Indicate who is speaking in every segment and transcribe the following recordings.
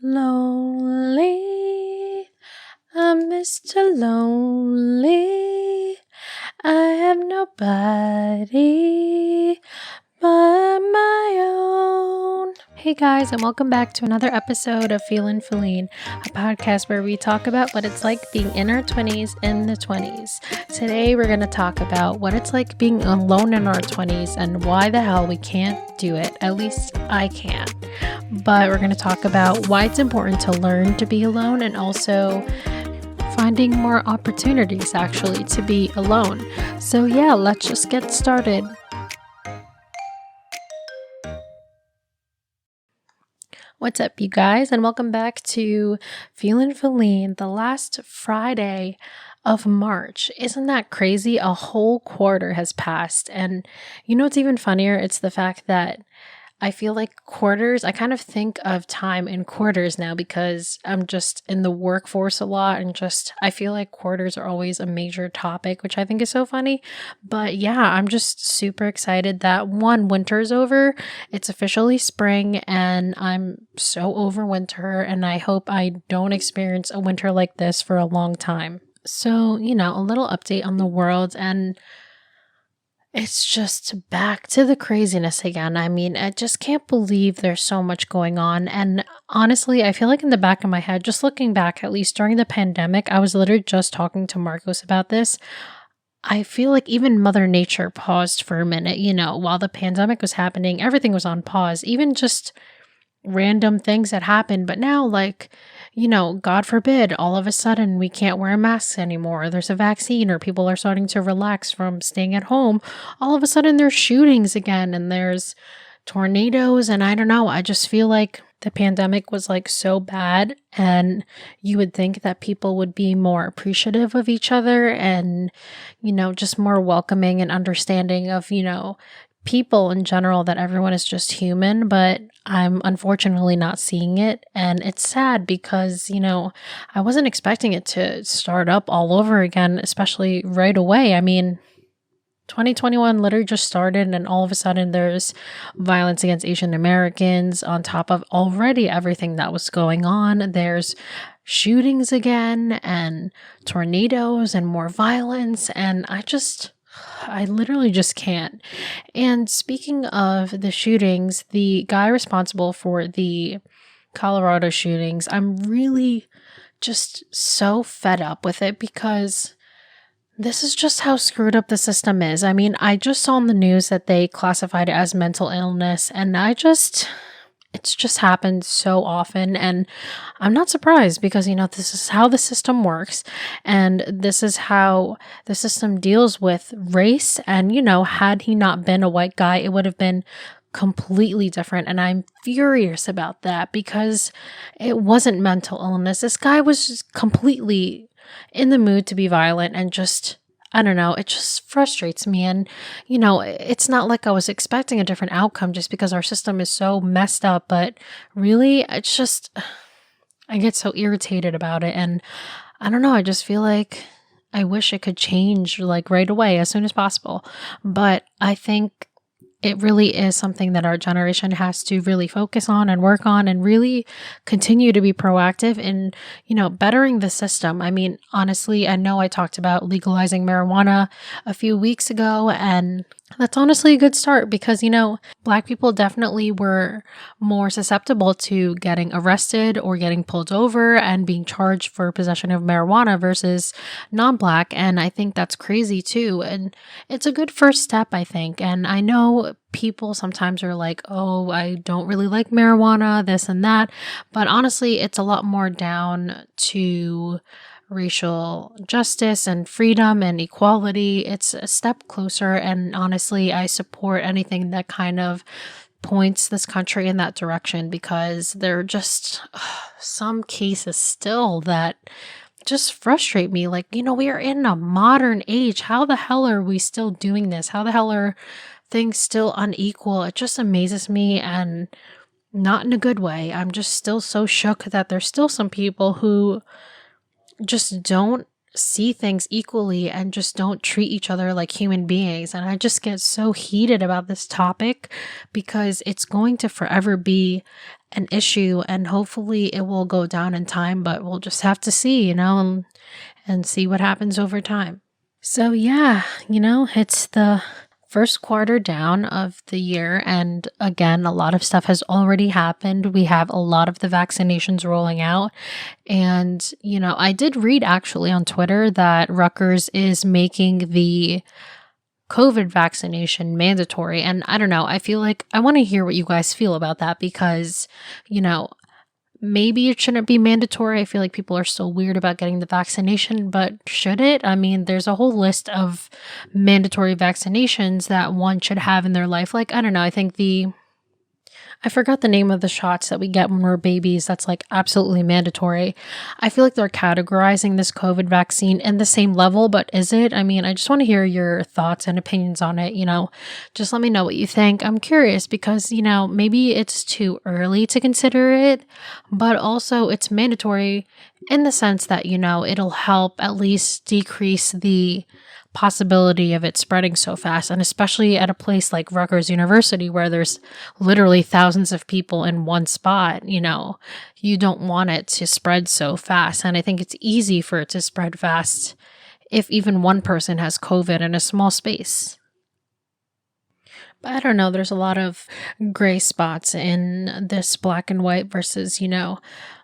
Speaker 1: Lonely, I'm Mr. Lonely. I have nobody but my own. Hey guys, and welcome back to another episode of Philline, a podcast where we talk about what it's like being in our 20s in the 20s. Today we're going to talk about what it's like being alone in our 20s and why the hell we can't do it. At least I can't. But we're going to talk about why it's important to learn to be alone and also finding more opportunities actually to be alone. So yeah, let's just get started. What's up, you guys, and welcome back to Philline, the last Friday of March. Isn't that crazy? A whole quarter has passed, and you know what's even funnier? It's the fact that I feel like quarters, I kind of think of time in quarters now because I'm just in the workforce a lot and I feel like quarters are always a major topic, which I think is so funny. But yeah, I'm just super excited that winter's over. It's officially spring and I'm so over winter and I hope I don't experience a winter like this for a long time. So, a little update on the world and it's just back to the craziness again. I mean, I just can't believe there's so much going on. And honestly, I feel like in the back of my head, just looking back, at least during the pandemic, I was literally just talking to Marcos about this. I feel like even Mother Nature paused for a minute, while the pandemic was happening, everything was on pause, even just random things that happened. But now, God forbid, all of a sudden we can't wear masks anymore. There's a vaccine or people are starting to relax from staying at home. All of a sudden there's shootings again and there's tornadoes. And I don't know, I just feel like the pandemic was so bad and you would think that people would be more appreciative of each other and, just more welcoming and understanding of, people in general, that everyone is just human, but I'm unfortunately not seeing it. And it's sad because, I wasn't expecting it to start up all over again, especially right away. I mean, 2021 literally just started and all of a sudden there's violence against Asian Americans on top of already everything that was going on. There's shootings again and tornadoes and more violence. And I literally just can't. And speaking of the shootings, the guy responsible for the Colorado shootings, I'm really just so fed up with it because this is just how screwed up the system is. I mean, I just saw on the news that they classified it as mental illness, and it's just happened so often, and I'm not surprised because, this is how the system works, and this is how the system deals with race, and, had he not been a white guy, it would have been completely different, and I'm furious about that because it wasn't mental illness. This guy was just completely in the mood to be violent and I don't know, it just frustrates me. And, it's not like I was expecting a different outcome just because our system is so messed up. But really, it's just, I get so irritated about it. And I don't know, I just feel like I wish it could change right away as soon as possible. But I think it really is something that our generation has to really focus on and work on and really continue to be proactive in, bettering the system. I mean, honestly, I know I talked about legalizing marijuana a few weeks ago, and that's honestly a good start because, Black people definitely were more susceptible to getting arrested or getting pulled over and being charged for possession of marijuana versus non-Black. And I think that's crazy too. And it's a good first step, I think. And I know people sometimes are like, oh, I don't really like marijuana, this and that. But honestly, it's a lot more down to racial justice and freedom and equality. It's a step closer. And honestly, I support anything that kind of points this country in that direction because there are just some cases still that just frustrate me. We are in a modern age. How the hell are we still doing this? How the hell are things still unequal? It just amazes me, and not in a good way. I'm just still so shook that there's still some people who just don't see things equally and just don't treat each other like human beings. And I just get so heated about this topic because it's going to forever be an issue, and hopefully it will go down in time, but we'll just have to see, and see what happens over time. So yeah, it's the first quarter down of the year, and again, a lot of stuff has already happened. We have a lot of the vaccinations rolling out, and I did read actually on Twitter that Rutgers is making the COVID vaccination mandatory, and I don't know, I feel like I want to hear what you guys feel about that, because maybe it shouldn't be mandatory. I feel like people are still weird about getting the vaccination, but should it? I mean, there's a whole list of mandatory vaccinations that one should have in their life. Like, I don't know, I forgot the name of the shots that we get when we're babies that's like absolutely mandatory. I feel like they're categorizing this COVID vaccine in the same level, but is it? I mean, I just want to hear your thoughts and opinions on it, Just let me know what you think. I'm curious because, maybe it's too early to consider it, but also it's mandatory in the sense that, it'll help at least decrease the possibility of it spreading so fast, and especially at a place like Rutgers University where there's literally thousands of people in one spot, you don't want it to spread so fast. And I think it's easy for it to spread fast if even one person has COVID in a small space. But I don't know, there's a lot of gray spots in this black and white versus,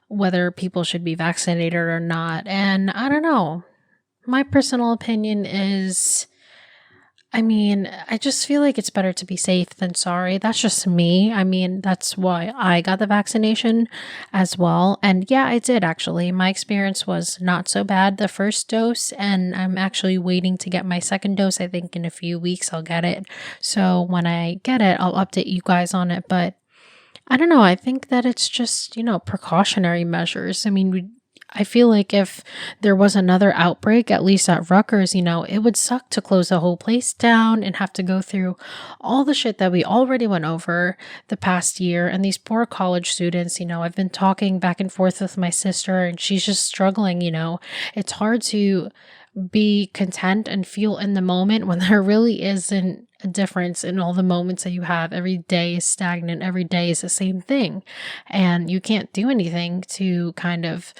Speaker 1: whether people should be vaccinated or not. And I don't know. My personal opinion is, I just feel like it's better to be safe than sorry. That's just me. That's why I got the vaccination as well. And yeah, I did actually. My experience was not so bad the first dose, and I'm actually waiting to get my second dose. I think in a few weeks I'll get it. So when I get it, I'll update you guys on it. But I don't know. I think that it's just, precautionary measures. I feel like if there was another outbreak, at least at Rutgers, it would suck to close the whole place down and have to go through all the shit that we already went over the past year. And these poor college students, I've been talking back and forth with my sister and she's just struggling, It's hard to be content and feel in the moment when there really isn't a difference in all the moments that you have. Every day is stagnant. Every day is the same thing. And you can't do anything to kind of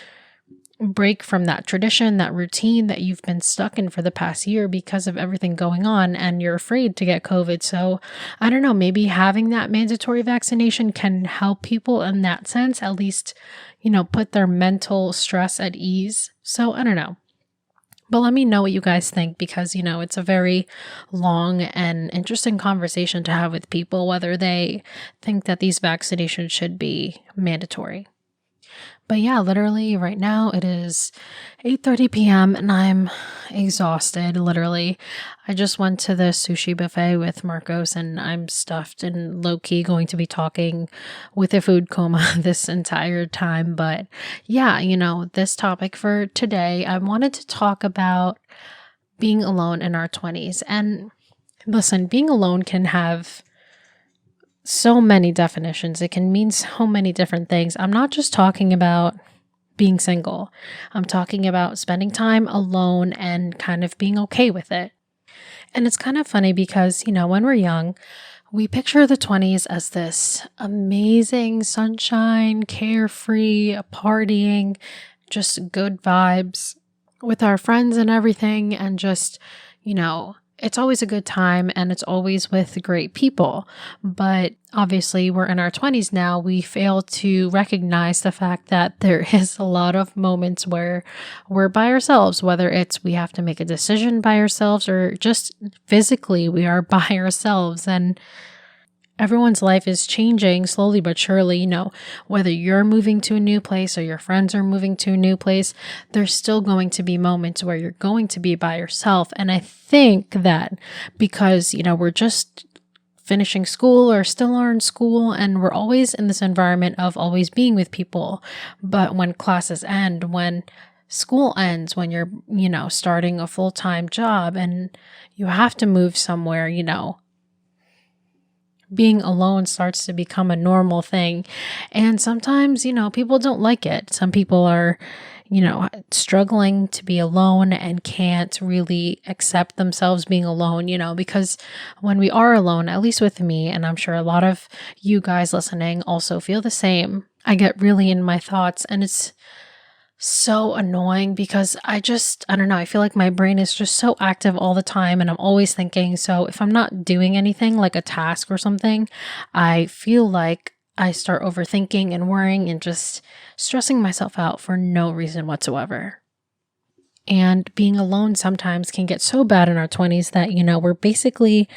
Speaker 1: break from that tradition, that routine that you've been stuck in for the past year because of everything going on, and you're afraid to get COVID. So I don't know, maybe having that mandatory vaccination can help people in that sense, at least, put their mental stress at ease. So I don't know. But let me know what you guys think, because, it's a very long and interesting conversation to have with people, whether they think that these vaccinations should be mandatory. But yeah, literally right now it is 8:30 p.m. and I'm exhausted, literally. I just went to the sushi buffet with Marcos and I'm stuffed and low-key going to be talking with a food coma this entire time. But yeah, this topic for today, I wanted to talk about being alone in our 20s. And listen, being alone can have so many definitions. It can mean so many different things. I'm not just talking about being single. I'm talking about spending time alone and kind of being okay with it. And it's kind of funny because, when we're young, we picture the 20s as this amazing sunshine, carefree, partying, just good vibes with our friends and everything. And just, it's always a good time and it's always with great people. But obviously we're in our 20s now. We fail to recognize the fact that there is a lot of moments where we're by ourselves, whether it's we have to make a decision by ourselves or just physically we are by ourselves. And everyone's life is changing slowly but surely, whether you're moving to a new place or your friends are moving to a new place, there's still going to be moments where you're going to be by yourself. And I think that because, we're just finishing school or still are in school and we're always in this environment of always being with people. But when classes end, when school ends, when you're, starting a full-time job and you have to move somewhere, being alone starts to become a normal thing. And sometimes, people don't like it. Some people are, struggling to be alone and can't really accept themselves being alone, because when we are alone, at least with me, and I'm sure a lot of you guys listening also feel the same, I get really in my thoughts, and it's so annoying because I don't know, I feel like my brain is just so active all the time and I'm always thinking. So if I'm not doing anything like a task or something, I feel like I start overthinking and worrying and just stressing myself out for no reason whatsoever. And being alone sometimes can get so bad in our 20s that, we're basically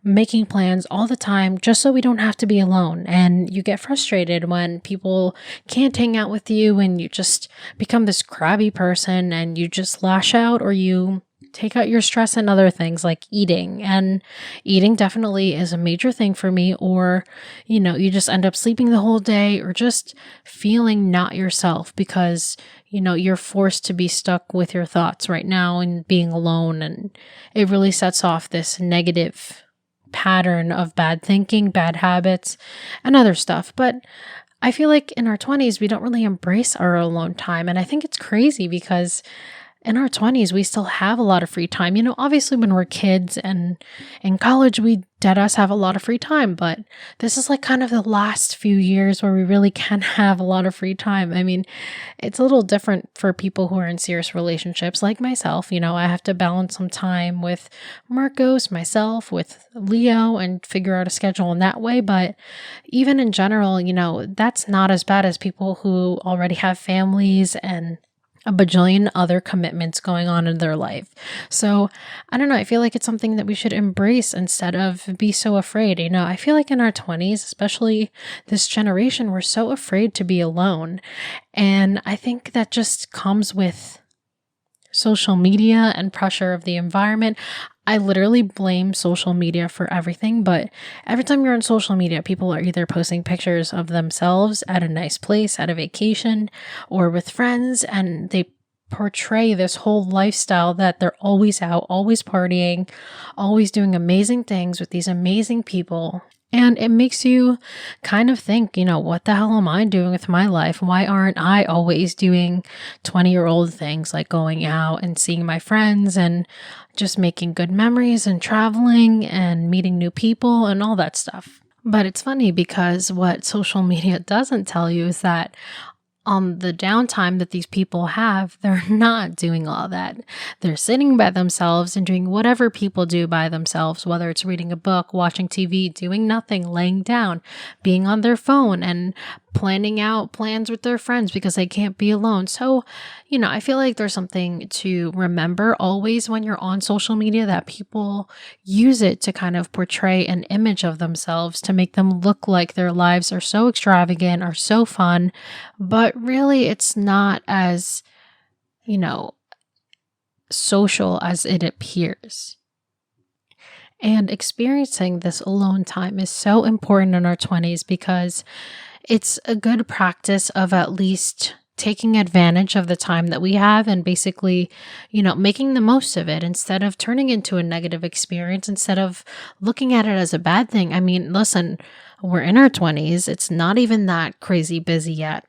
Speaker 1: making plans all the time just so we don't have to be alone. And you get frustrated when people can't hang out with you and you just become this crabby person and you just lash out, or you take out your stress in other things like eating. And eating definitely is a major thing for me. Or, you just end up sleeping the whole day or just feeling not yourself because, you're forced to be stuck with your thoughts right now and being alone. And it really sets off this negative pattern of bad thinking, bad habits, and other stuff. But I feel like in our 20s, we don't really embrace our alone time. And I think it's crazy because in our 20s, we still have a lot of free time. Obviously when we're kids and in college, we deadass have a lot of free time, but this is like kind of the last few years where we really can have a lot of free time. I mean, it's a little different for people who are in serious relationships like myself. I have to balance some time with Marcos, myself, with Leo, and figure out a schedule in that way. But even in general, that's not as bad as people who already have families and a bajillion other commitments going on in their life. So I don't know. I feel like it's something that we should embrace instead of be so afraid. I feel like in our 20s, especially this generation, we're so afraid to be alone. And I think that just comes with social media and pressure of the environment. I literally blame social media for everything, but every time you're on social media, people are either posting pictures of themselves at a nice place, at a vacation, or with friends, and they portray this whole lifestyle that they're always out, always partying, always doing amazing things with these amazing people. And it makes you kind of think, what the hell am I doing with my life? Why aren't I always doing 20-year-old things like going out and seeing my friends and just making good memories and traveling and meeting new people and all that stuff? But it's funny because what social media doesn't tell you is that on the downtime that these people have, they're not doing all that. They're sitting by themselves and doing whatever people do by themselves, whether it's reading a book, watching TV, doing nothing, laying down, being on their phone, and planning out plans with their friends because they can't be alone. So, I feel like there's something to remember always when you're on social media, that people use it to kind of portray an image of themselves to make them look like their lives are so extravagant or so fun. But really, it's not as, social as it appears. And experiencing this alone time is so important in our 20s because it's a good practice of at least taking advantage of the time that we have and basically, making the most of it instead of turning into a negative experience, instead of looking at it as a bad thing. I mean, listen, we're in our 20s. It's not even that crazy busy yet.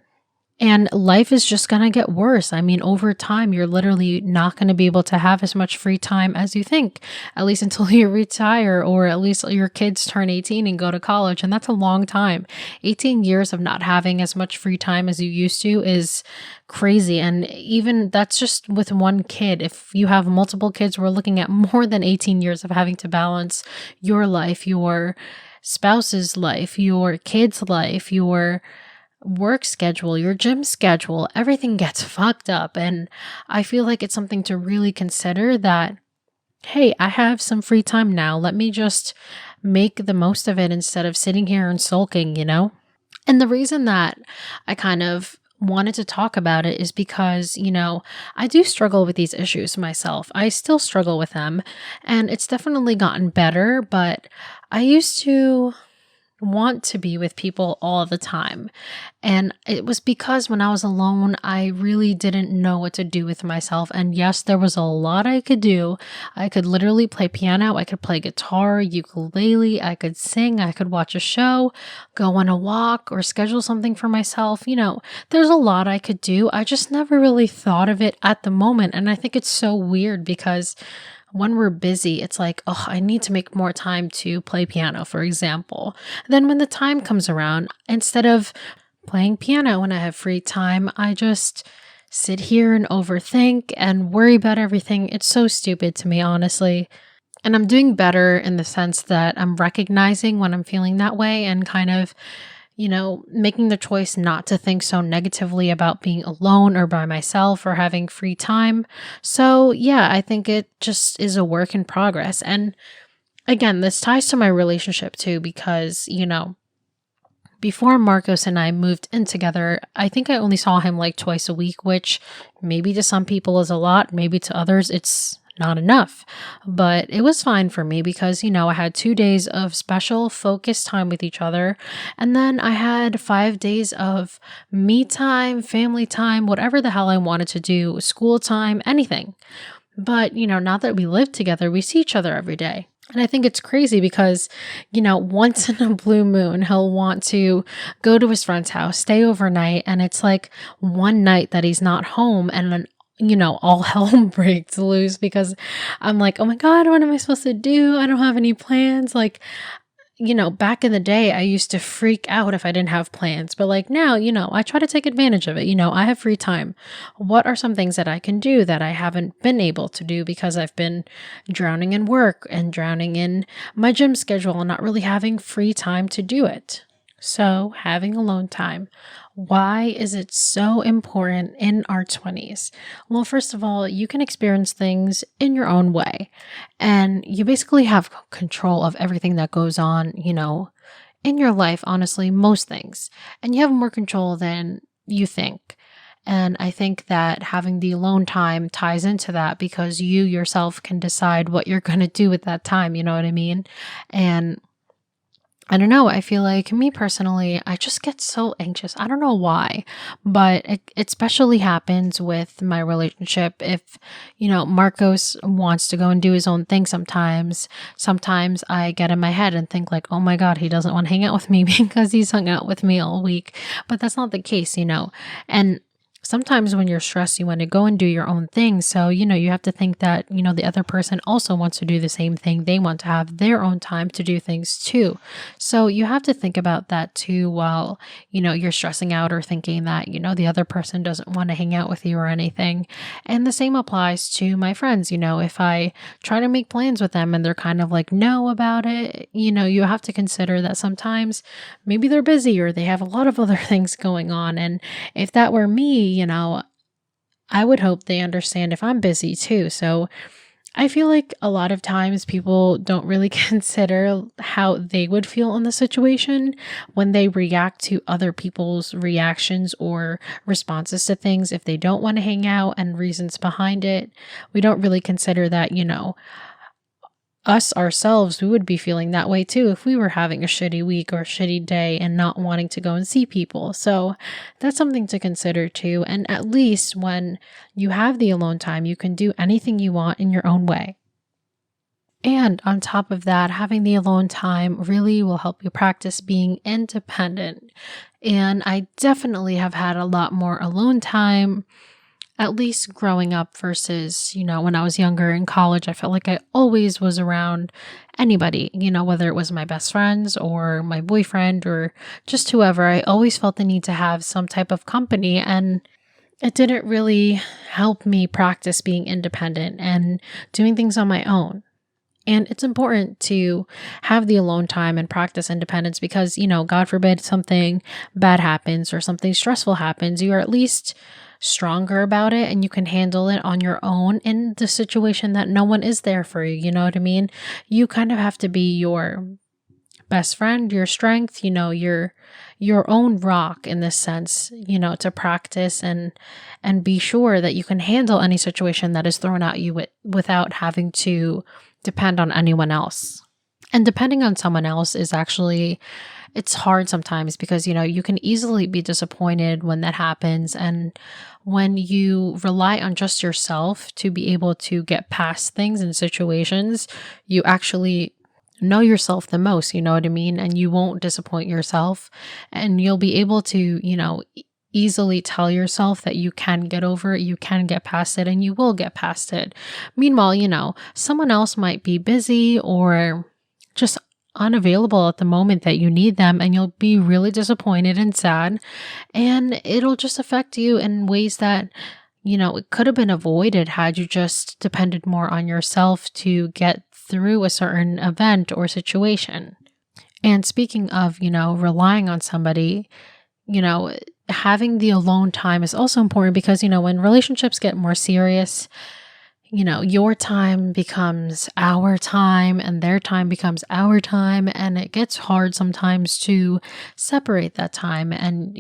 Speaker 1: And life is just going to get worse. I mean, over time, you're literally not going to be able to have as much free time as you think, at least until you retire or at least your kids turn 18 and go to college. And that's a long time. 18 years of not having as much free time as you used to is crazy. And even that's just with one kid. If you have multiple kids, we're looking at more than 18 years of having to balance your life, your spouse's life, your kid's life, your work schedule, your gym schedule. Everything gets fucked up. And I feel like it's something to really consider that, hey, I have some free time now. Let me just make the most of it instead of sitting here and sulking, And the reason that I kind of wanted to talk about it is because, I do struggle with these issues myself. I still struggle with them, and it's definitely gotten better, but I used to want to be with people all the time. And it was because when I was alone, I really didn't know what to do with myself. And yes, there was a lot I could do. I could literally play piano, I could play guitar, ukulele, I could sing, I could watch a show, go on a walk, or schedule something for myself. There's a lot I could do. I just never really thought of it at the moment. And I think it's so weird because when we're busy, it's like, oh, I need to make more time to play piano, for example. Then when the time comes around, instead of playing piano when I have free time, I just sit here and overthink and worry about everything. It's so stupid to me, honestly. And I'm doing better in the sense that I'm recognizing when I'm feeling that way and kind of making the choice not to think so negatively about being alone or by myself or having free time. So, yeah, I think it just is a work in progress. And again, this ties to my relationship too, because, before Marcos and I moved in together, I think I only saw him like twice a week, which maybe to some people is a lot, maybe to others it's not enough. But it was fine for me because, I had 2 days of special focused time with each other. And then I had 5 days of me time, family time, whatever the hell I wanted to do, school time, anything. But, now that we live together, we see each other every day. And I think it's crazy because, once in a blue moon, he'll want to go to his friend's house, stay overnight. And it's like one night that he's not home and then all hell breaks loose because I'm like, oh my God, what am I supposed to do? I don't have any plans. Like, back in the day, I used to freak out if I didn't have plans. But like now, I try to take advantage of it. I have free time. What are some things that I can do that I haven't been able to do because I've been drowning in work and drowning in my gym schedule and not really having free time to do it? So, having alone time. Why is it so important in our 20s? Well, first of all, you can experience things in your own way, and you basically have control of everything that goes on, in your life, honestly, most things. And you have more control than you think. And I think that having the alone time ties into that because you yourself can decide what you're going to do with that time, you know what I mean? And I don't know. I feel like me personally, I just get so anxious. I don't know why, but it especially happens with my relationship. If, Marcos wants to go and do his own thing sometimes I get in my head and think like, oh my God, he doesn't want to hang out with me because he's hung out with me all week. But that's not the case, and sometimes when you're stressed, you want to go and do your own thing. So, you have to think that, the other person also wants to do the same thing. They want to have their own time to do things too. So you have to think about that too while, you're stressing out or thinking that, the other person doesn't want to hang out with you or anything. And the same applies to my friends. If I try to make plans with them and they're kind of like, no about it, you have to consider that sometimes maybe they're busy or they have a lot of other things going on. And if that were me, I would hope they understand if I'm busy too. So I feel like a lot of times people don't really consider how they would feel in the situation when they react to other people's reactions or responses to things. If they don't want to hang out and reasons behind it, we don't really consider that, us ourselves, we would be feeling that way too if we were having a shitty week or a shitty day and not wanting to go and see people. So that's something to consider too. And at least when you have the alone time, you can do anything you want in your own way. And on top of that, having the alone time really will help you practice being independent. And I definitely have had a lot more alone time, at least growing up versus, when I was younger in college. I felt like I always was around anybody, whether it was my best friends or my boyfriend or just whoever. I always felt the need to have some type of company, and it didn't really help me practice being independent and doing things on my own. And it's important to have the alone time and practice independence because, God forbid something bad happens or something stressful happens, you are at least stronger about it and you can handle it on your own in the situation that no one is there for you. You know what I mean? You kind of have to be your best friend, your strength, your own rock in this sense, to practice and be sure that you can handle any situation that is thrown at you without having to depend on anyone else. And depending on someone else is actually it's hard sometimes because, you can easily be disappointed when that happens. And when you rely on just yourself to be able to get past things and situations, you actually know yourself the most, you know what I mean? And you won't disappoint yourself, and you'll be able to, easily tell yourself that you can get over it, you can get past it, and you will get past it. Meanwhile, someone else might be busy or just unavailable at the moment that you need them, and you'll be really disappointed and sad, and it'll just affect you in ways that it could have been avoided had you just depended more on yourself to get through a certain event or situation. And speaking of, relying on somebody, having the alone time is also important because, when relationships get more serious, your time becomes our time and their time becomes our time. And it gets hard sometimes to separate that time. And,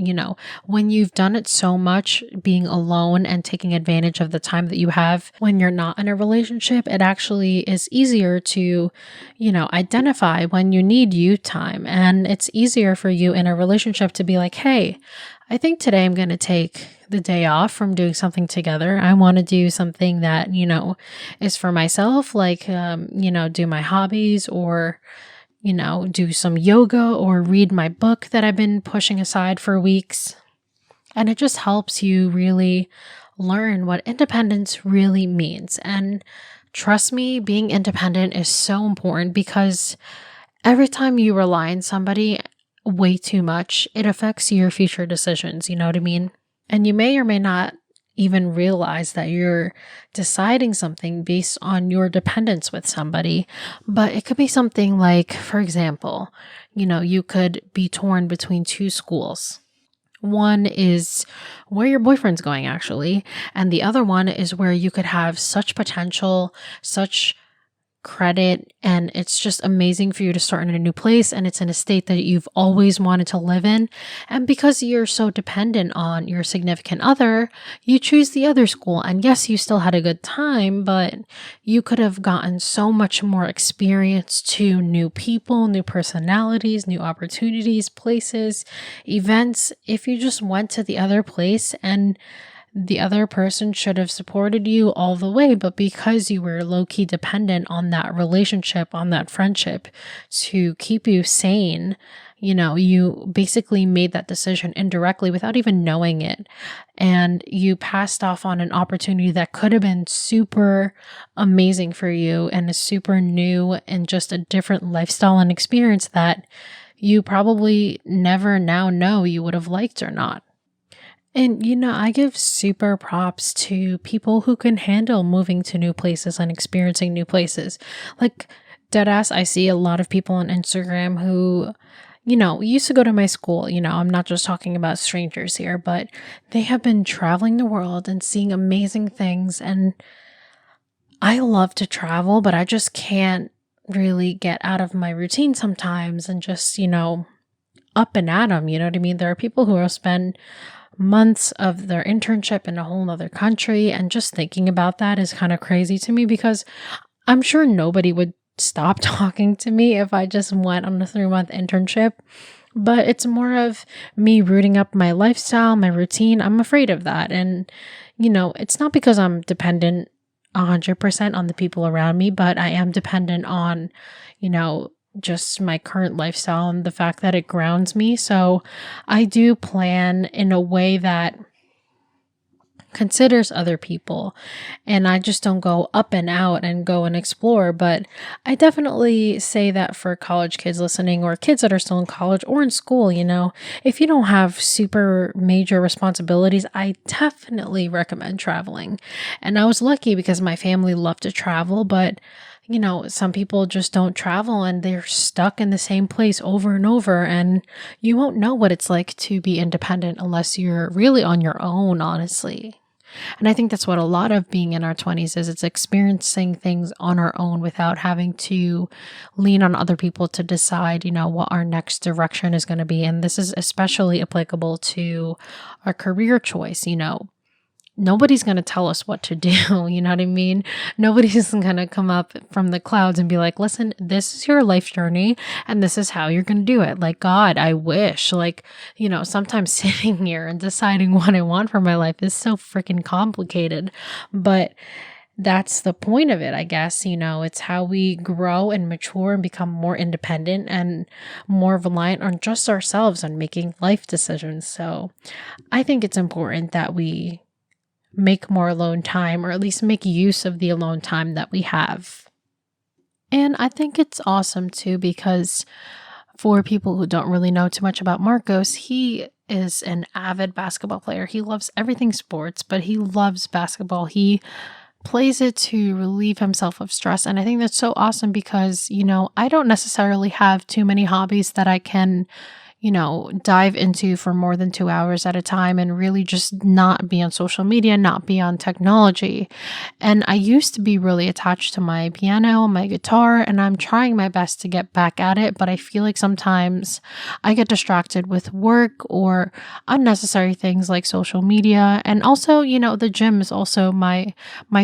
Speaker 1: when you've done it so much, being alone and taking advantage of the time that you have when you're not in a relationship, it actually is easier to, identify when you need you time. And it's easier for you in a relationship to be like, hey, I think today I'm going to take the day off from doing something together. I want to do something that, is for myself, like, do my hobbies or, do some yoga or read my book that I've been pushing aside for weeks. And it just helps you really learn what independence really means. And trust me, being independent is so important because every time you rely on somebody way too much, it affects your future decisions, you know what I mean? And you may or may not even realize that you're deciding something based on your dependence with somebody, but it could be something like, for example, you could be torn between two schools. One is where your boyfriend's going, actually, and the other one is where you could have such potential, such credit, and it's just amazing for you to start in a new place, and it's in a state that you've always wanted to live in. And because you're so dependent on your significant other, you choose the other school. And yes, you still had a good time, but you could have gotten so much more experience to new people, new personalities, new opportunities, places, events, if you just went to the other place. And the other person should have supported you all the way, but because you were low-key dependent on that relationship, on that friendship to keep you sane, you basically made that decision indirectly without even knowing it. And you passed off on an opportunity that could have been super amazing for you and is super new and just a different lifestyle and experience that you probably never now know you would have liked or not. And, I give super props to people who can handle moving to new places and experiencing new places. Like, deadass, I see a lot of people on Instagram who, used to go to my school. I'm not just talking about strangers here, but they have been traveling the world and seeing amazing things. And I love to travel, but I just can't really get out of my routine sometimes and just, up and at them. You know what I mean? There are people who will spend months of their internship in a whole other country, and just thinking about that is kind of crazy to me because I'm sure nobody would stop talking to me if I just went on a 3-month internship. But it's more of me rooting up my lifestyle, my routine. I'm afraid of that. And, it's not because I'm dependent 100% on the people around me, but I am dependent on, just my current lifestyle and the fact that it grounds me. So I do plan in a way that considers other people, and I just don't go up and out and go and explore. But I definitely say that for college kids listening, or kids that are still in college or in school, if you don't have super major responsibilities, I definitely recommend traveling. And I was lucky because my family loved to travel, but some people just don't travel and they're stuck in the same place over and over. And you won't know what it's like to be independent unless you're really on your own, honestly. And I think that's what a lot of being in our 20s is. It's experiencing things on our own without having to lean on other people to decide, what our next direction is going to be. And this is especially applicable to our career choice. nobody's going to tell us what to do. You know what I mean? Nobody's going to come up from the clouds and be like, listen, this is your life journey and this is how you're going to do it. Like, God, I wish, like, sometimes sitting here and deciding what I want for my life is so freaking complicated. But that's the point of it, I guess. It's how we grow and mature and become more independent and more reliant on just ourselves and making life decisions. So I think it's important that we make more alone time, or at least make use of the alone time that we have. And I think it's awesome too, because for people who don't really know too much about Marcos, he is an avid basketball player. He loves everything sports, but he loves basketball. He plays it to relieve himself of stress. And I think that's so awesome because, I don't necessarily have too many hobbies that I can, dive into for more than 2 hours at a time and really just not be on social media, not be on technology. And I used to be really attached to my piano, my guitar, and I'm trying my best to get back at it. But I feel like sometimes I get distracted with work or unnecessary things like social media. And also, the gym is also my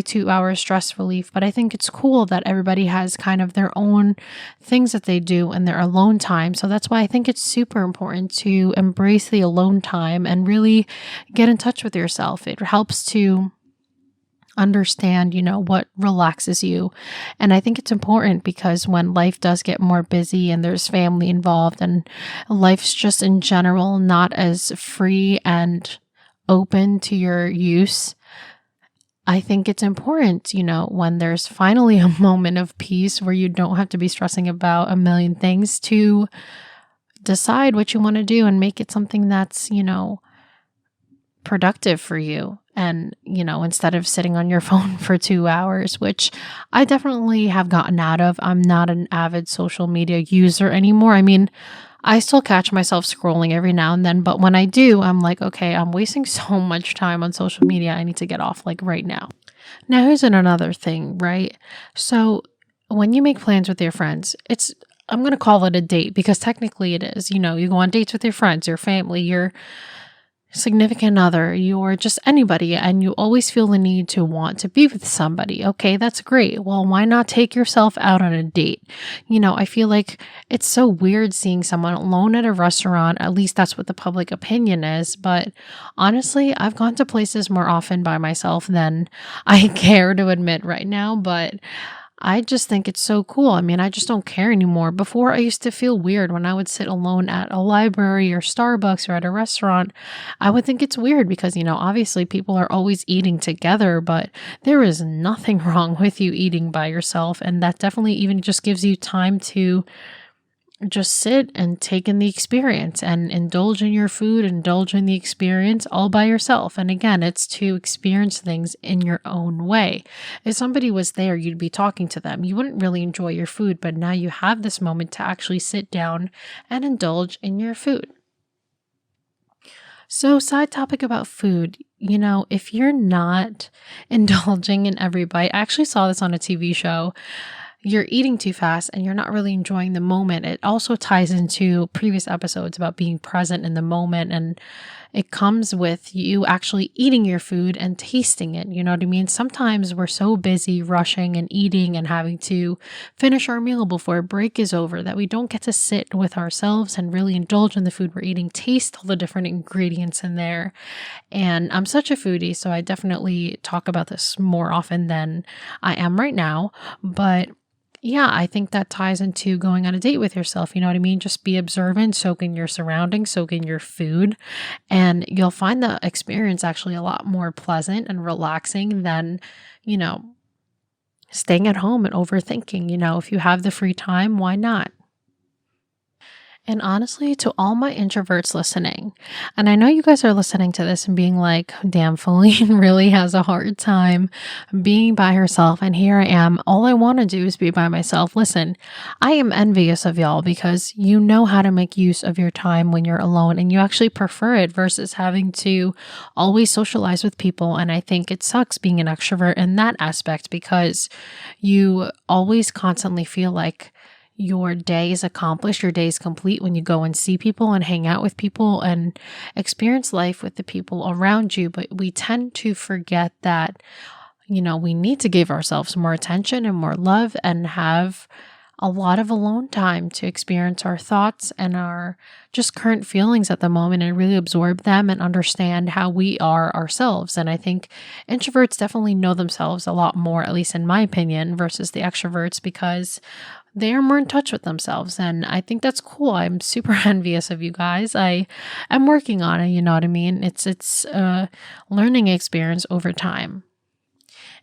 Speaker 1: 2 hour stress relief. But I think it's cool that everybody has kind of their own things that they do in their alone time. So that's why I think it's super important to embrace the alone time and really get in touch with yourself. It helps to understand, what relaxes you. And I think it's important because when life does get more busy and there's family involved and life's just in general not as free and open to your use, I think it's important, when there's finally a moment of peace where you don't have to be stressing about a million things, to decide what you want to do and make it something that's, productive for you. And, instead of sitting on your phone for 2 hours, which I definitely have gotten out of. I'm not an avid social media user anymore. I mean, I still catch myself scrolling every now and then, but when I do, I'm like, okay, I'm wasting so much time on social media. I need to get off like right now. Now, here's another thing, right? So when you make plans with your friends, I'm going to call it a date because technically it is. You go on dates with your friends, your family, your significant other, you're just anybody, and you always feel the need to want to be with somebody. Okay, that's great. Well, why not take yourself out on a date? I feel like it's so weird seeing someone alone at a restaurant. At least that's what the public opinion is. But honestly, I've gone to places more often by myself than I care to admit right now. But I just think it's so cool. I mean, I just don't care anymore. Before, I used to feel weird when I would sit alone at a library or Starbucks or at a restaurant. I would think it's weird because, obviously people are always eating together, but there is nothing wrong with you eating by yourself. And that definitely even just gives you time to just sit and take in the experience and indulge in your food, indulge in the experience all by yourself. And again, it's to experience things in your own way. If somebody was there, you'd be talking to them. You wouldn't really enjoy your food, but now you have this moment to actually sit down and indulge in your food. So, side topic about food, if you're not indulging in every bite, I actually saw this on a TV show. You're eating too fast and you're not really enjoying the moment. It also ties into previous episodes about being present in the moment, and it comes with you actually eating your food and tasting it. You know what I mean? Sometimes we're so busy rushing and eating and having to finish our meal before a break is over that we don't get to sit with ourselves and really indulge in the food we're eating, taste all the different ingredients in there. And I'm such a foodie, so I definitely talk about this more often than I am right now. But yeah, I think that ties into going on a date with yourself. You know what I mean? Just be observant, soak in your surroundings, soak in your food, and you'll find the experience actually a lot more pleasant and relaxing than, staying at home and overthinking. If you have the free time, why not? And honestly, to all my introverts listening, and I know you guys are listening to this and being like, damn, Philline really has a hard time being by herself. And here I am. All I want to do is be by myself. Listen, I am envious of y'all because you know how to make use of your time when you're alone and you actually prefer it versus having to always socialize with people. And I think it sucks being an extrovert in that aspect because you always constantly feel like your day is accomplished, your day is complete when you go and see people and hang out with people and experience life with the people around you. But we tend to forget that, we need to give ourselves more attention and more love and have a lot of alone time to experience our thoughts and our just current feelings at the moment and really absorb them and understand how we are ourselves. And I think introverts definitely know themselves a lot more, at least in my opinion, versus the extroverts, because they are more in touch with themselves. And I think that's cool. I'm super envious of you guys. I am working on it, you know what I mean? It's a learning experience over time.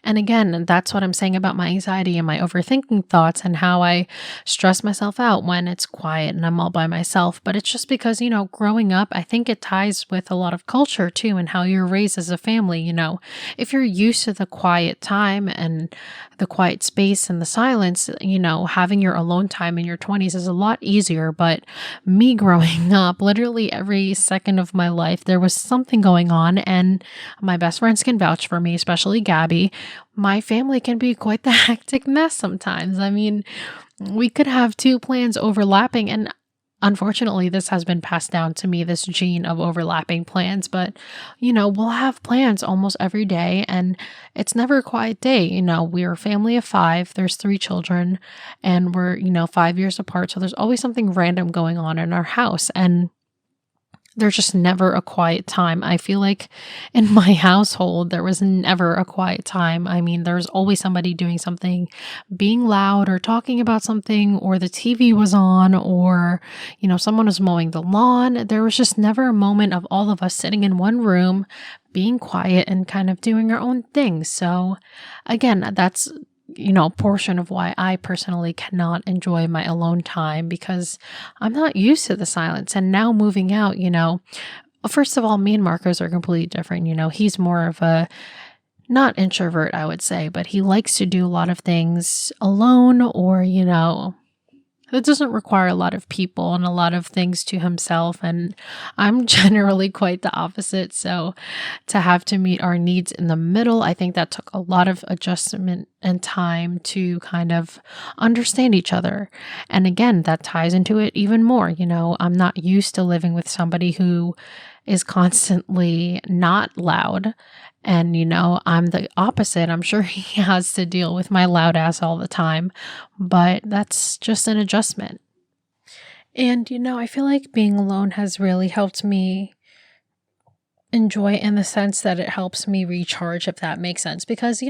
Speaker 1: And again, that's what I'm saying about my anxiety and my overthinking thoughts and how I stress myself out when it's quiet and I'm all by myself. But it's just because, growing up, I think it ties with a lot of culture too and how you're raised as a family. If you're used to the quiet time and the quiet space and the silence, having your alone time in your 20s is a lot easier. But me growing up, literally every second of my life, there was something going on. And my best friends can vouch for me, especially Gabby. My family can be quite the hectic mess sometimes. I mean, we could have two plans overlapping, and unfortunately, this has been passed down to me, this gene of overlapping plans, but, we'll have plans almost every day, and it's never a quiet day. We're a family of 5, there's 3 children, and we're, 5 years apart, so there's always something random going on in our house, and there's just never a quiet time. I feel like in my household, there was never a quiet time. I mean, there's always somebody doing something, being loud or talking about something, or the TV was on, or, someone was mowing the lawn. There was just never a moment of all of us sitting in one room, being quiet and kind of doing our own thing. So again, that's a portion of why I personally cannot enjoy my alone time, because I'm not used to the silence. And now moving out, first of all, me and Marcos are completely different. He's more of a not introvert, I would say, but he likes to do a lot of things alone, or, it doesn't require a lot of people and a lot of things to himself. And I'm generally quite the opposite. So to have to meet our needs in the middle, I think that took a lot of adjustment and time to kind of understand each other. And again, that ties into it even more. I'm not used to living with somebody who is constantly not loud. And, I'm the opposite. I'm sure he has to deal with my loud ass all the time, but that's just an adjustment. And, I feel like being alone has really helped me enjoy in the sense that it helps me recharge, if that makes sense. Because,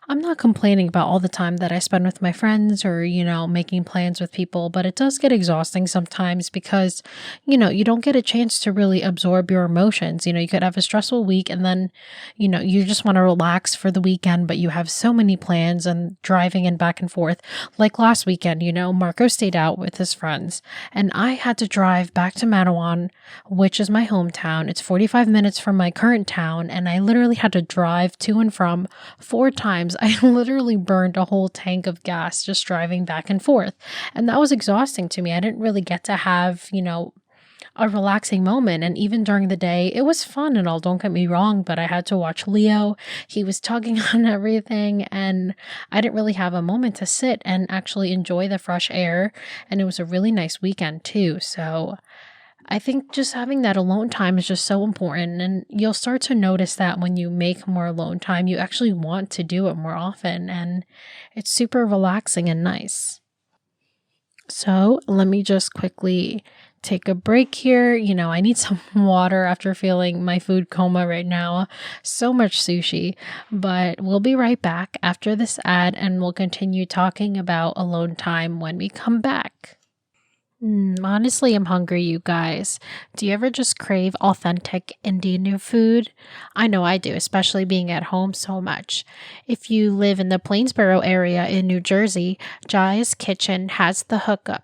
Speaker 1: I'm not complaining about all the time that I spend with my friends or, making plans with people, but it does get exhausting sometimes because, you don't get a chance to really absorb your emotions. You could have a stressful week and then, you just want to relax for the weekend, but you have so many plans and driving and back and forth. Like last weekend, Marco stayed out with his friends and I had to drive back to Matawan, which is my hometown. It's 45 minutes from my current town, and I literally had to drive to and from 4 times. I literally burned a whole tank of gas just driving back and forth, and that was exhausting to me. I didn't really get to have, a relaxing moment. And even during the day, it was fun and all, don't get me wrong, but I had to watch Leo. He was tugging on everything, and I didn't really have a moment to sit and actually enjoy the fresh air. And it was a really nice weekend too. So I think just having that alone time is just so important, and you'll start to notice that when you make more alone time, you actually want to do it more often, and it's super relaxing and nice. So let me just quickly take a break here. I need some water after feeling my food coma right now. So much sushi, but we'll be right back after this ad, and we'll continue talking about alone time when we come back. Honestly, I'm hungry, you guys. Do you ever just crave authentic Indian food? I know I do, especially being at home so much. If you live in the Plainsboro area in New Jersey, Jai's Kitchen has the hookup.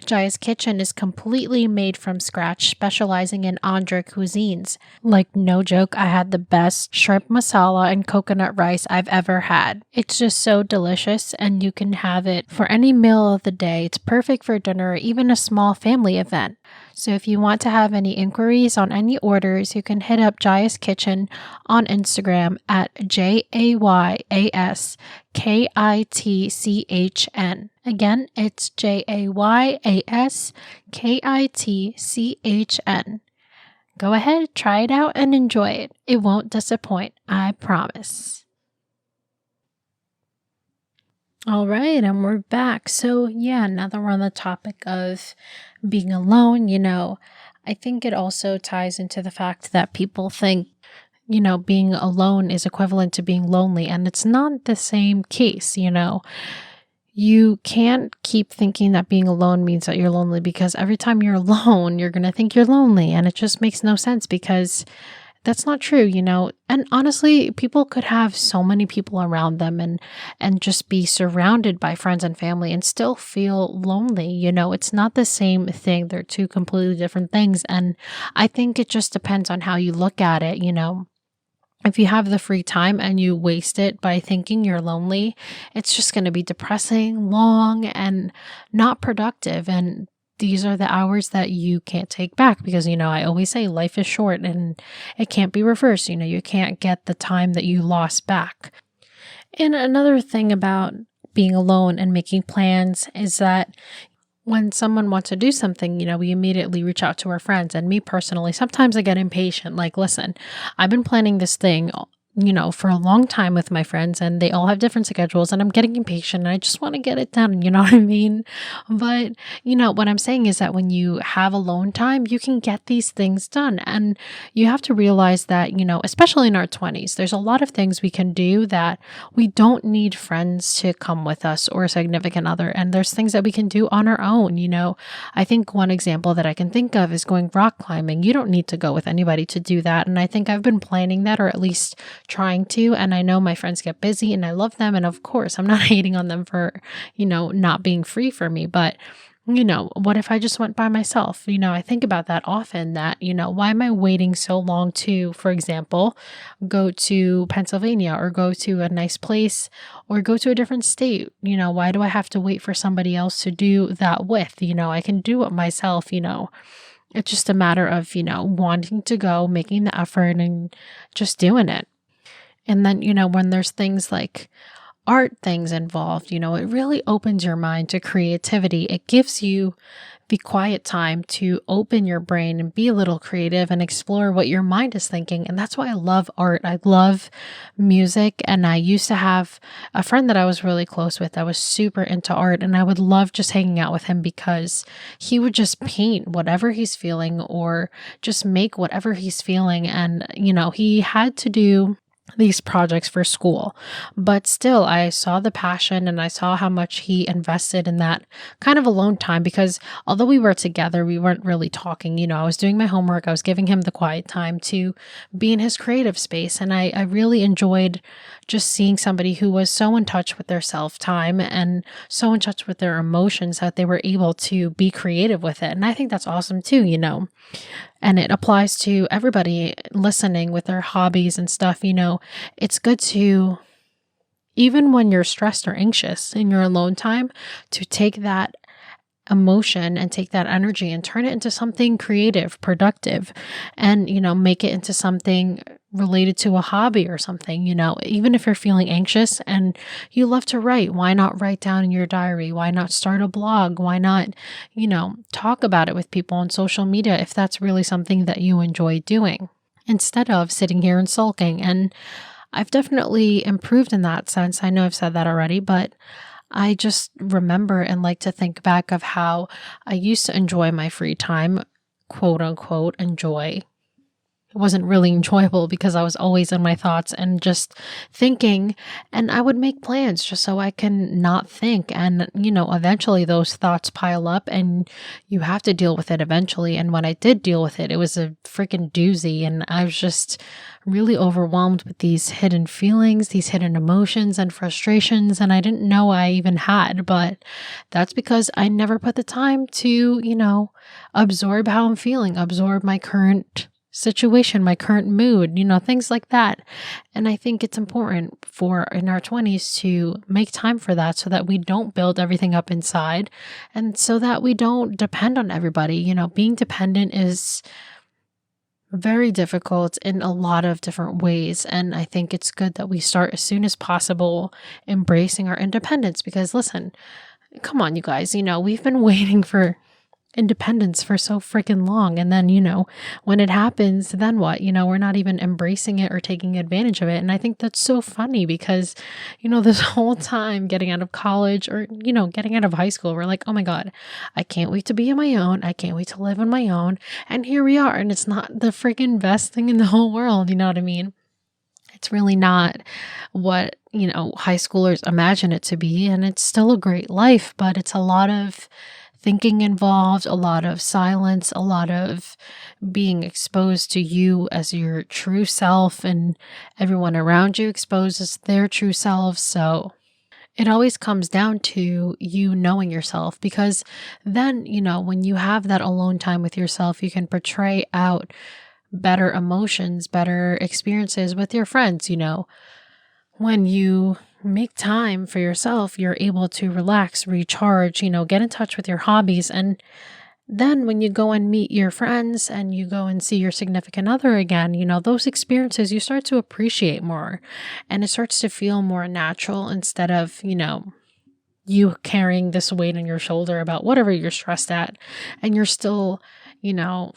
Speaker 1: Jai's Kitchen is completely made from scratch, specializing in Andhra cuisines. Like, no joke, I had the best shrimp masala and coconut rice I've ever had. It's just so delicious, and you can have it for any meal of the day. It's perfect for dinner or even a small family event. So if you want to have any inquiries on any orders, you can hit up Jaya's Kitchen on Instagram at JAYASKITCHN. Again, it's JAYASKITCHN. Go ahead, try it out and enjoy it. It won't disappoint, I promise. All right, and we're back. So, now that we're on the topic of being alone, I think it also ties into the fact that people think, being alone is equivalent to being lonely, and it's not the same case, You can't keep thinking that being alone means that you're lonely, because every time you're alone, you're going to think you're lonely, and it just makes no sense because that's not true, And honestly, people could have so many people around them and just be surrounded by friends and family and still feel lonely, It's not the same thing. They're two completely different things. And I think it just depends on how you look at it, If you have the free time and you waste it by thinking you're lonely, it's just going to be depressing, long, and not productive. And these are the hours that you can't take back because, I always say life is short and it can't be reversed. You can't get the time that you lost back. And another thing about being alone and making plans is that when someone wants to do something, we immediately reach out to our friends. And me personally, sometimes I get impatient. Like, listen, I've been planning this thing, for a long time with my friends, and they all have different schedules, and I'm getting impatient and I just want to get it done. You know what I mean? But, what I'm saying is that when you have alone time, you can get these things done. And you have to realize that, especially in our 20s, there's a lot of things we can do that we don't need friends to come with us or a significant other. And there's things that we can do on our own. I think one example that I can think of is going rock climbing. You don't need to go with anybody to do that. And I think I've been planning that, or at least trying to, and I know my friends get busy and I love them, and of course I'm not hating on them for not being free for me, but what if I just went by myself? I think about that often, that why am I waiting so long to, for example, go to Pennsylvania or go to a nice place or go to a different state? Why do I have to wait for somebody else to do that with? I can do it myself. It's just a matter of wanting to go, making the effort, and just doing it. And then, when there's things like art things involved, it really opens your mind to creativity. It gives you the quiet time to open your brain and be a little creative and explore what your mind is thinking. And that's why I love art. I love music. And I used to have a friend that I was really close with that was super into art. And I would love just hanging out with him because he would just paint whatever he's feeling or just make whatever he's feeling. And, he had to do these projects for school, but still I saw the passion and I saw how much he invested in that kind of alone time, because although we were together, we weren't really talking. I was doing my homework, I was giving him the quiet time to be in his creative space. And I really enjoyed just seeing somebody who was so in touch with their self-time and so in touch with their emotions that they were able to be creative with it. And I think that's awesome too, And it applies to everybody listening with their hobbies and stuff. It's good to, even when you're stressed or anxious in your alone time, to take that emotion and take that energy and turn it into something creative, productive, and, make it into something related to a hobby or something. Even if you're feeling anxious and you love to write, why not write down in your diary? Why not start a blog? Why not, talk about it with people on social media if that's really something that you enjoy doing, instead of sitting here and sulking. And I've definitely improved in that sense. I know I've said that already, but I just remember and like to think back of how I used to enjoy my free time, quote unquote, enjoy. It wasn't really enjoyable because I was always in my thoughts and just thinking, and I would make plans just so I can not think. And, eventually those thoughts pile up and you have to deal with it eventually. And when I did deal with it, it was a freaking doozy. And I was just really overwhelmed with these hidden feelings, these hidden emotions and frustrations. And I didn't know I even had, but that's because I never put the time to, absorb how I'm feeling, absorb my current situation, my current mood, things like that. And I think it's important for in our 20s to make time for that so that we don't build everything up inside and so that we don't depend on everybody. Being dependent is very difficult in a lot of different ways. And I think it's good that we start as soon as possible embracing our independence because listen, come on, you guys, we've been waiting for independence for so freaking long. And then, when it happens, then what? We're not even embracing it or taking advantage of it. And I think that's so funny because, this whole time getting out of college or, getting out of high school, we're like, oh my God, I can't wait to be on my own. I can't wait to live on my own. And here we are. And it's not the freaking best thing in the whole world. You know what I mean? It's really not what, high schoolers imagine it to be. And it's still a great life, but it's a lot of thinking involved, a lot of silence, a lot of being exposed to you as your true self and everyone around you exposes their true selves. So it always comes down to you knowing yourself because then, when you have that alone time with yourself, you can portray out better emotions, better experiences with your friends. When you make time for yourself, you're able to relax, recharge, get in touch with your hobbies. And then when you go and meet your friends and you go and see your significant other again, those experiences you start to appreciate more and it starts to feel more natural instead of, you carrying this weight on your shoulder about whatever you're stressed at. And you're still,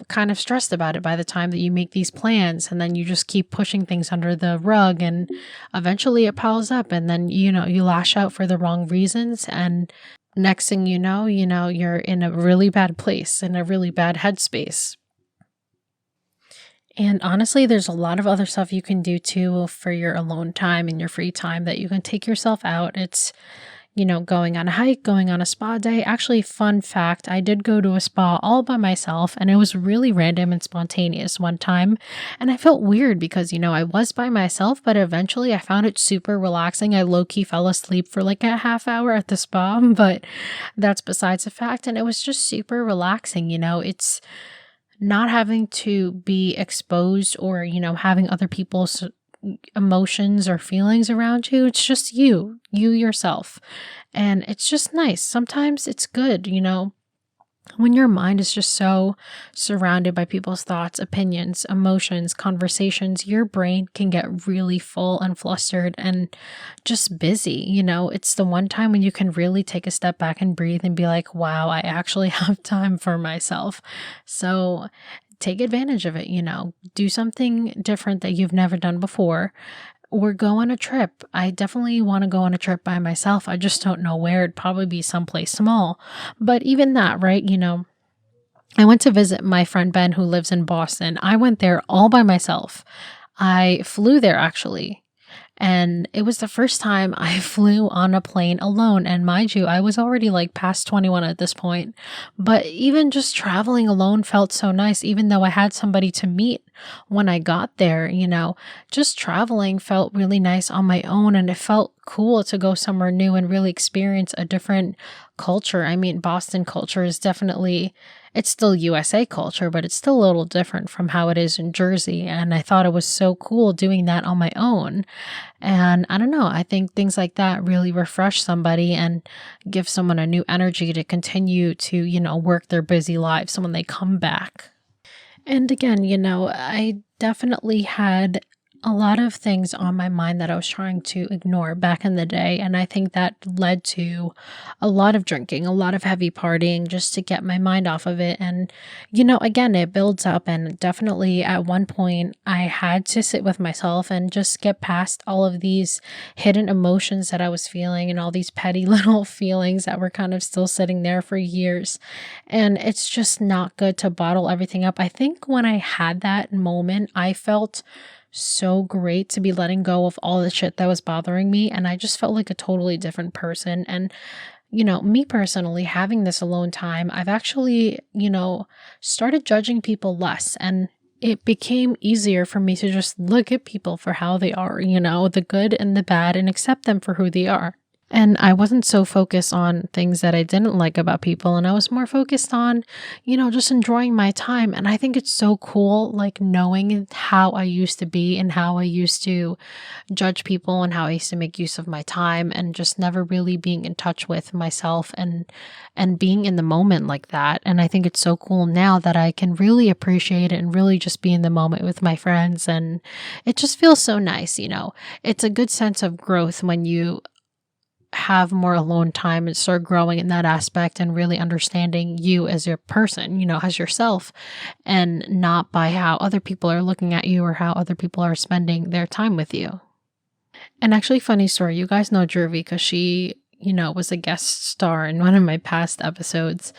Speaker 1: kind of stressed about it by the time that you make these plans. And then you just keep pushing things under the rug and eventually it piles up. And then, you lash out for the wrong reasons. And next thing you know, you're in a really bad place, in a really bad headspace. And honestly, there's a lot of other stuff you can do too for your alone time and your free time that you can take yourself out. It's going on a hike, going on a spa day. Actually, fun fact, I did go to a spa all by myself and it was really random and spontaneous one time. And I felt weird because, I was by myself, but eventually I found it super relaxing. I low-key fell asleep for like a half hour at the spa, but that's besides the fact. And it was just super relaxing. It's not having to be exposed or, having other people's emotions or feelings around you. It's just you yourself. And it's just nice. Sometimes it's good, when your mind is just so surrounded by people's thoughts, opinions, emotions, conversations, your brain can get really full and flustered and just busy. It's the one time when you can really take a step back and breathe and be like, wow, I actually have time for myself. So take advantage of it, do something different that you've never done before, or go on a trip. I definitely want to go on a trip by myself. I just don't know where. It'd probably be someplace small. But even that, right? I went to visit my friend Ben who lives in Boston. I went there all by myself. I flew there actually. And it was the first time I flew on a plane alone. And mind you, I was already like past 21 at this point. But even just traveling alone felt so nice, even though I had somebody to meet when I got there, just traveling felt really nice on my own. And it felt cool to go somewhere new and really experience a different culture. I mean, Boston culture is definitely, it's still USA culture, but it's still a little different from how it is in Jersey. And I thought it was so cool doing that on my own. And I don't know, I think things like that really refresh somebody and give someone a new energy to continue to, work their busy lives when they come back. And again, I definitely had a lot of things on my mind that I was trying to ignore back in the day. And I think that led to a lot of drinking, a lot of heavy partying just to get my mind off of it. And, again, it builds up. And definitely at one point, I had to sit with myself and just get past all of these hidden emotions that I was feeling and all these petty little feelings that were kind of still sitting there for years. And it's just not good to bottle everything up. I think when I had that moment, I felt so great to be letting go of all the shit that was bothering me. And I just felt like a totally different person. And, me personally, having this alone time, I've actually, started judging people less. And it became easier for me to just look at people for how they are, the good and the bad, and accept them for who they are. And I wasn't so focused on things that I didn't like about people. And I was more focused on, just enjoying my time. And I think it's so cool, like knowing how I used to be and how I used to judge people and how I used to make use of my time and just never really being in touch with myself and being in the moment like that. And I think it's so cool now that I can really appreciate it and really just be in the moment with my friends. And it just feels so nice. It's a good sense of growth when you have more alone time and start growing in that aspect and really understanding you as your person, as yourself, and not by how other people are looking at you or how other people are spending their time with you. And actually, funny story, you guys know Jervy because she, was a guest star in one of my past episodes.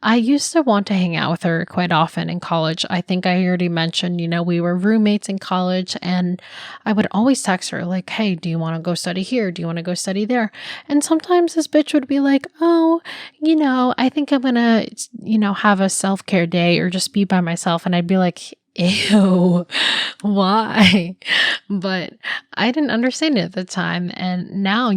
Speaker 1: I used to want to hang out with her quite often in college. I think I already mentioned, we were roommates in college, and I would always text her like, hey, do you want to go study here? Do you want to go study there? And sometimes this bitch would be like, oh, I think I'm going to, have a self-care day or just be by myself. And I'd be like, ew, why? But I didn't understand it at the time. And now,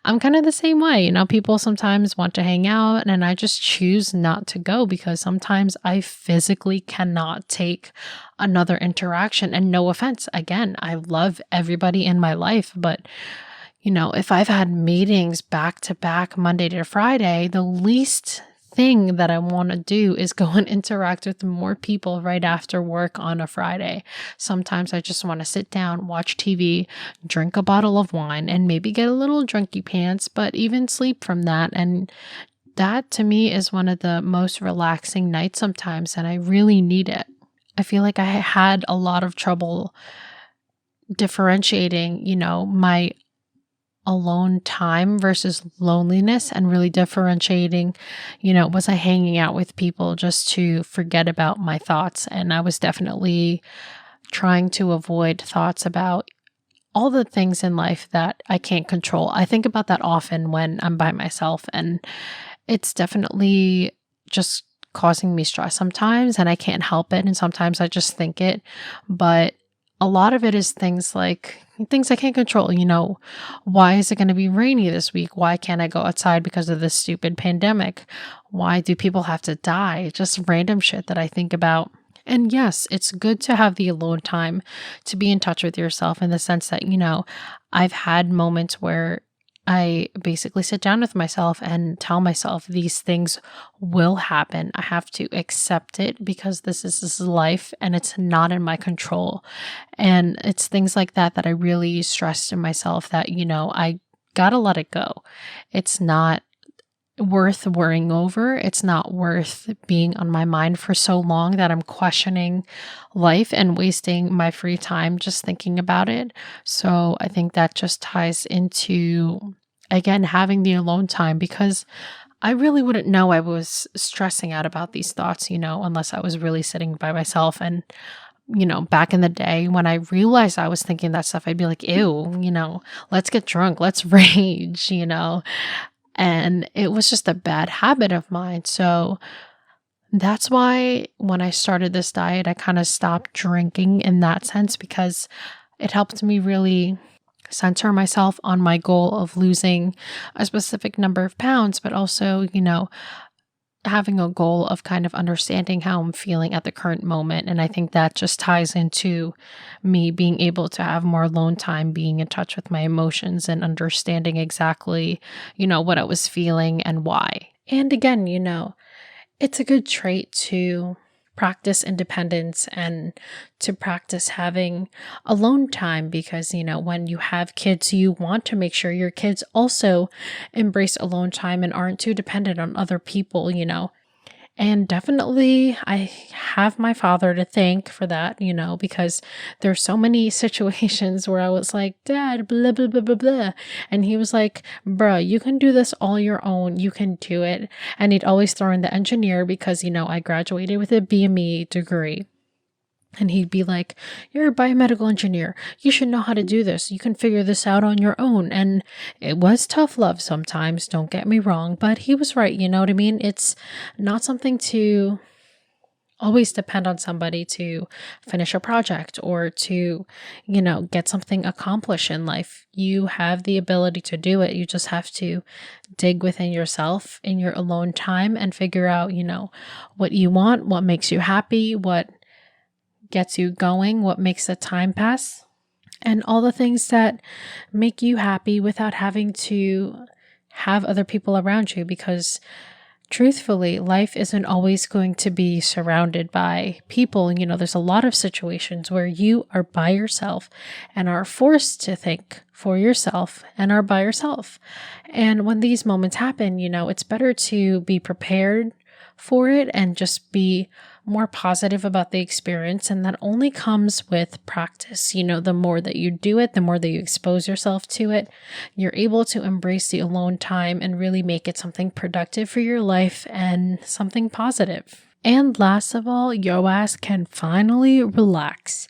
Speaker 1: I'm kind of the same way. People sometimes want to hang out and I just choose not to go because sometimes I physically cannot take another interaction. And no offense, again, I love everybody in my life, but if I've had meetings back to back Monday to Friday, the least thing that I want to do is go and interact with more people right after work on a Friday. Sometimes I just want to sit down, watch TV, drink a bottle of wine, and maybe get a little drunky pants, but even sleep from that. And that to me is one of the most relaxing nights sometimes, and I really need it. I feel like I had a lot of trouble differentiating, my alone time versus loneliness and really differentiating, was I hanging out with people just to forget about my thoughts? And I was definitely trying to avoid thoughts about all the things in life that I can't control. I think about that often when I'm by myself, and it's definitely just causing me stress sometimes, and I can't help it. And sometimes I just think it, but a lot of it is things like things I can't control. Why is it going to be rainy this week? Why can't I go outside because of this stupid pandemic? Why do people have to die? Just random shit that I think about. And yes, it's good to have the alone time to be in touch with yourself in the sense that, I've had moments where I basically sit down with myself and tell myself these things will happen. I have to accept it because this is life and it's not in my control. And it's things like that that I really stress to myself that, I gotta let it go. It's not worth worrying over. It's not worth being on my mind for so long that I'm questioning life and wasting my free time just thinking about it. So I think that just ties into, again, having the alone time, because I really wouldn't know I was stressing out about these thoughts, unless I was really sitting by myself. And back in the day when I realized I was thinking that stuff, I'd be like, ew, let's get drunk, let's rage, And it was just a bad habit of mine. So that's why when I started this diet, I kind of stopped drinking in that sense, because it helped me really center myself on my goal of losing a specific number of pounds, but also, having a goal of kind of understanding how I'm feeling at the current moment. And I think that just ties into me being able to have more alone time, being in touch with my emotions and understanding exactly, what I was feeling and why. And again, it's a good trait to practice independence and to practice having alone time, because when you have kids, you want to make sure your kids also embrace alone time and aren't too dependent on other people. And definitely I have my father to thank for that, because there's so many situations where I was like, Dad, blah, blah, blah, blah, blah. And he was like, bruh, you can do this all your own. You can do it. And he'd always throw in the engineer because, I graduated with a BME degree. And he'd be like, you're a biomedical engineer. You should know how to do this. You can figure this out on your own. And it was tough love sometimes, don't get me wrong, but he was right. You know what I mean? It's not something to always depend on somebody to finish a project or to, get something accomplished in life. You have the ability to do it. You just have to dig within yourself in your alone time and figure out, what you want, what makes you happy, what gets you going, what makes the time pass, and all the things that make you happy without having to have other people around you, because truthfully, life isn't always going to be surrounded by people. There's a lot of situations where you are by yourself and are forced to think for yourself and are by yourself. And when these moments happen, it's better to be prepared for it and just be more positive about the experience. And that only comes with practice. The more that you do it, the more that you expose yourself to it, you're able to embrace the alone time and really make it something productive for your life and something positive. And last of all, your ass can finally relax.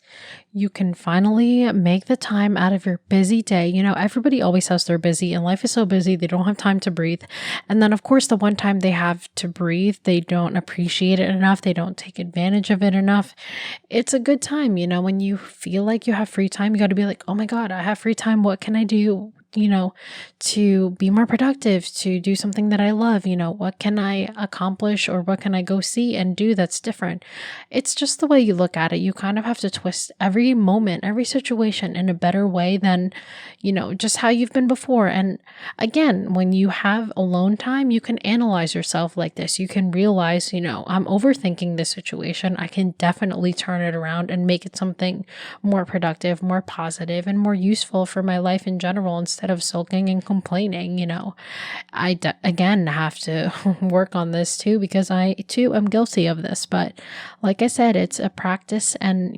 Speaker 1: You can finally make the time out of your busy day. Everybody always says they're busy, and life is so busy, they don't have time to breathe. And then, of course, the one time they have to breathe, they don't appreciate it enough. They don't take advantage of it enough. It's a good time, when you feel like you have free time, you got to be like, oh my God, I have free time. What can I do? To be more productive, to do something that I love, what can I accomplish or what can I go see and do that's different? It's just the way you look at it. You kind of have to twist every moment, every situation in a better way than, just how you've been before. And again, when you have alone time, you can analyze yourself like this. You can realize, I'm overthinking this situation. I can definitely turn it around and make it something more productive, more positive, and more useful for my life in general, instead of sulking and complaining. Again have to work on this too, because I too am guilty of this. But like I said, it's a practice, and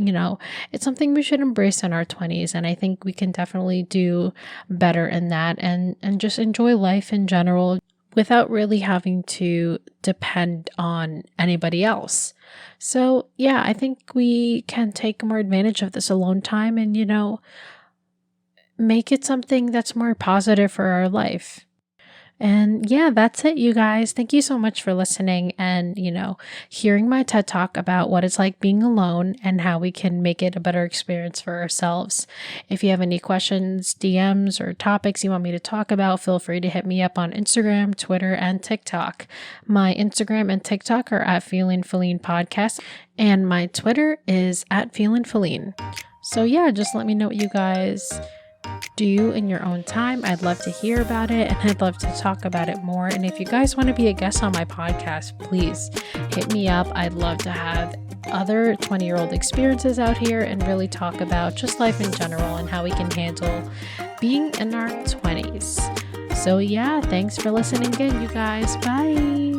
Speaker 1: it's something we should embrace in our 20s. And I think we can definitely do better in that, and just enjoy life in general without really having to depend on anybody else. So yeah, I think we can take more advantage of this alone time and, make it something that's more positive for our life. And yeah, that's it, you guys. Thank you so much for listening and, hearing my TED Talk about what it's like being alone and how we can make it a better experience for ourselves. If you have any questions, DMs, or topics you want me to talk about, feel free to hit me up on Instagram, Twitter, and TikTok. My Instagram and TikTok are at Philline Podcast, and my Twitter is at Philline. So yeah, just let me know what you guys do in your own time. I'd love to hear about it, and I'd love to talk about it more. And if you guys want to be a guest on my podcast, please hit me up. I'd love to have other 20-year-old experiences out here and really talk about just life in general and how we can handle being in our 20s. So yeah, thanks for listening again, you guys. Bye.